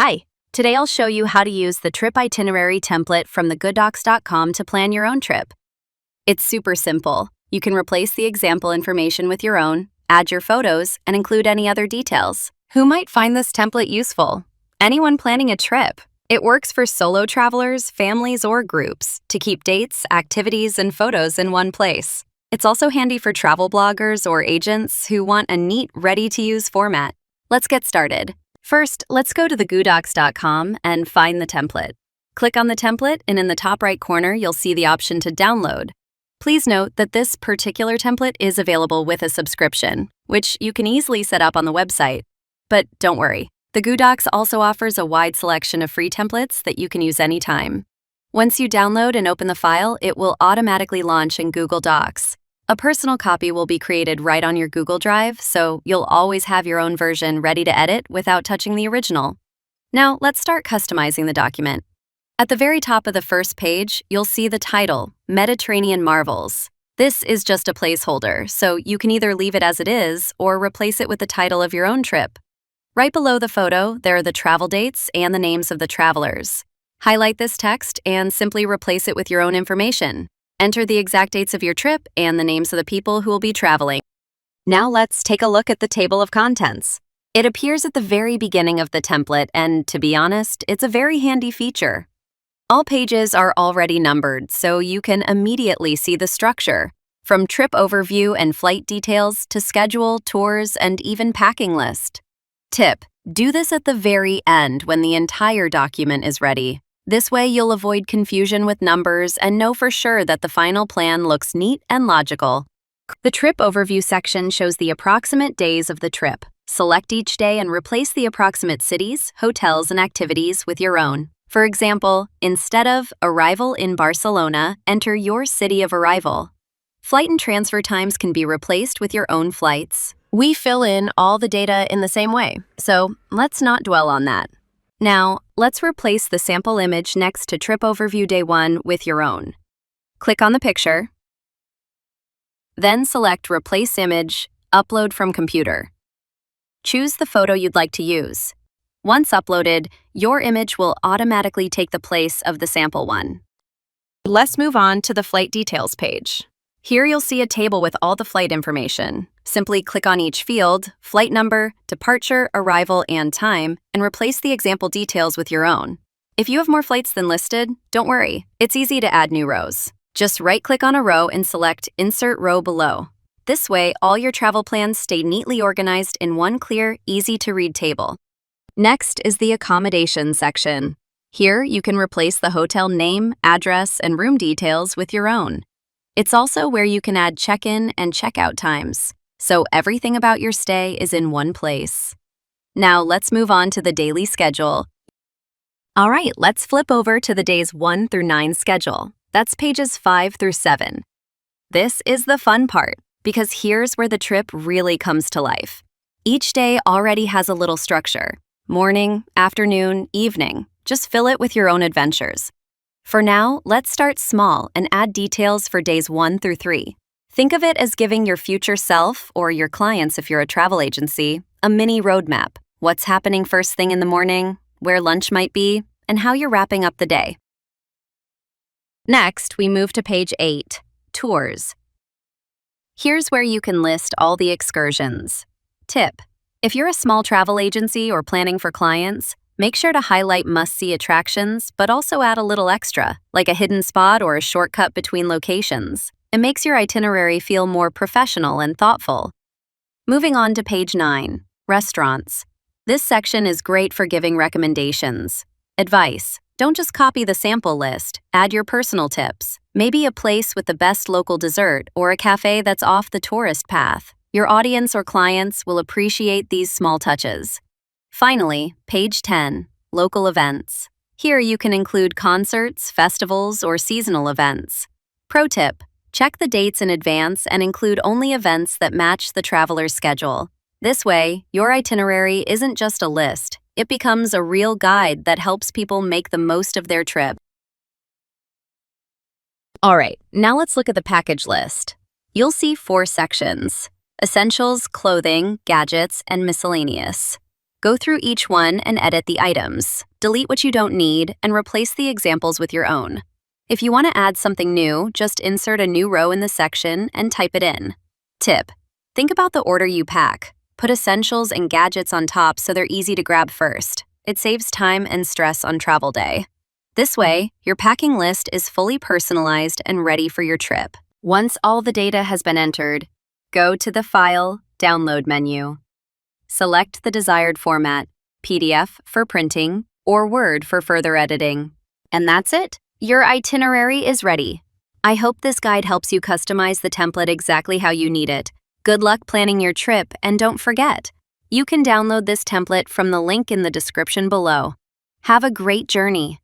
Hi, today I'll show you how to use the trip itinerary template from the gooddocs.com to plan your own trip. It's super simple. You can replace the example information with your own, add your photos, and include any other details. Who might find this template useful? Anyone planning a trip. It works for solo travelers, families, or groups to keep dates, activities, and photos in one place. It's also handy for travel bloggers or agents who want a neat, ready-to-use format. Let's get started. First, let's go to the gooddocs.com and find the template. Click on the template, and in the top right corner, you'll see the option to download. Please note that this particular template is available with a subscription, which you can easily set up on the website. But don't worry, the Gooddocs also offers a wide selection of free templates that you can use anytime. Once you download and open the file, it will automatically launch in Google Docs. A personal copy will be created right on your Google Drive, so you'll always have your own version ready to edit without touching the original. Now, let's start customizing the document. At the very top of the first page, you'll see the title, Mediterranean Marvels. This is just a placeholder, so you can either leave it as it is or replace it with the title of your own trip. Right below the photo, there are the travel dates and the names of the travelers. Highlight this text and simply replace it with your own information. Enter the exact dates of your trip and the names of the people who will be traveling. Now let's take a look at the table of contents. It appears at the very beginning of the template, and to be honest, it's a very handy feature. All pages are already numbered, so you can immediately see the structure, from trip overview and flight details to schedule, tours, and even packing list. Tip: do this at the very end when the entire document is ready. This way you'll avoid confusion with numbers and know for sure that the final plan looks neat and logical. The trip overview section shows the approximate days of the trip. Select each day and replace the approximate cities, hotels, and activities with your own. For example, instead of arrival in Barcelona, enter your city of arrival. Flight and transfer times can be replaced with your own flights. We fill in all the data in the same way, so let's not dwell on that. Now, let's replace the sample image next to Trip Overview Day 1 with your own. Click on the picture, then select Replace Image, Upload from Computer. Choose the photo you'd like to use. Once uploaded, your image will automatically take the place of the sample one. Let's move on to the flight details page. Here you'll see a table with all the flight information. Simply click on each field, flight number, departure, arrival, and time, and replace the example details with your own. If you have more flights than listed, don't worry, it's easy to add new rows. Just right-click on a row and select Insert Row below. This way, all your travel plans stay neatly organized in one clear, easy-to-read table. Next is the Accommodation section. Here, you can replace the hotel name, address, and room details with your own. It's also where you can add check-in and check-out times, so everything about your stay is in one place. Now let's move on to the daily schedule. All right, let's flip over to the days 1 through 9 schedule. That's pages 5 through 7. This is the fun part, because here's where the trip really comes to life. Each day already has a little structure. Morning, afternoon, evening. Just fill it with your own adventures. For now, let's start small and add details for days 1 through 3. Think of it as giving your future self, or your clients if you're a travel agency, a mini roadmap. What's happening first thing in the morning, where lunch might be, and how you're wrapping up the day. Next, we move to page 8, Tours. Here's where you can list all the excursions. Tip: if you're a small travel agency or planning for clients, make sure to highlight must-see attractions, but also add a little extra, like a hidden spot or a shortcut between locations. It makes your itinerary feel more professional and thoughtful. Moving on to page 9, Restaurants. This section is great for giving recommendations. Advice: don't just copy the sample list, add your personal tips. Maybe a place with the best local dessert or a cafe that's off the tourist path. Your audience or clients will appreciate these small touches. Finally, page 10, Local Events. Here you can include concerts, festivals, or seasonal events. Pro tip: check the dates in advance and include only events that match the traveler's schedule. This way, your itinerary isn't just a list. It becomes a real guide that helps people make the most of their trip. All right, now let's look at the package list. You'll see 4 sections: Essentials, Clothing, Gadgets, and Miscellaneous. Go through each one and edit the items. Delete what you don't need and replace the examples with your own. If you want to add something new, just insert a new row in the section and type it in. Tip: think about the order you pack. Put essentials and gadgets on top so they're easy to grab first. It saves time and stress on travel day. This way, your packing list is fully personalized and ready for your trip. Once all the data has been entered, go to the File, Download menu. Select the desired format, PDF for printing or Word for further editing. And that's it. Your itinerary is ready. I hope this guide helps you customize the template exactly how you need it. Good luck planning your trip, and don't forget, you can download this template from the link in the description below. Have a great journey.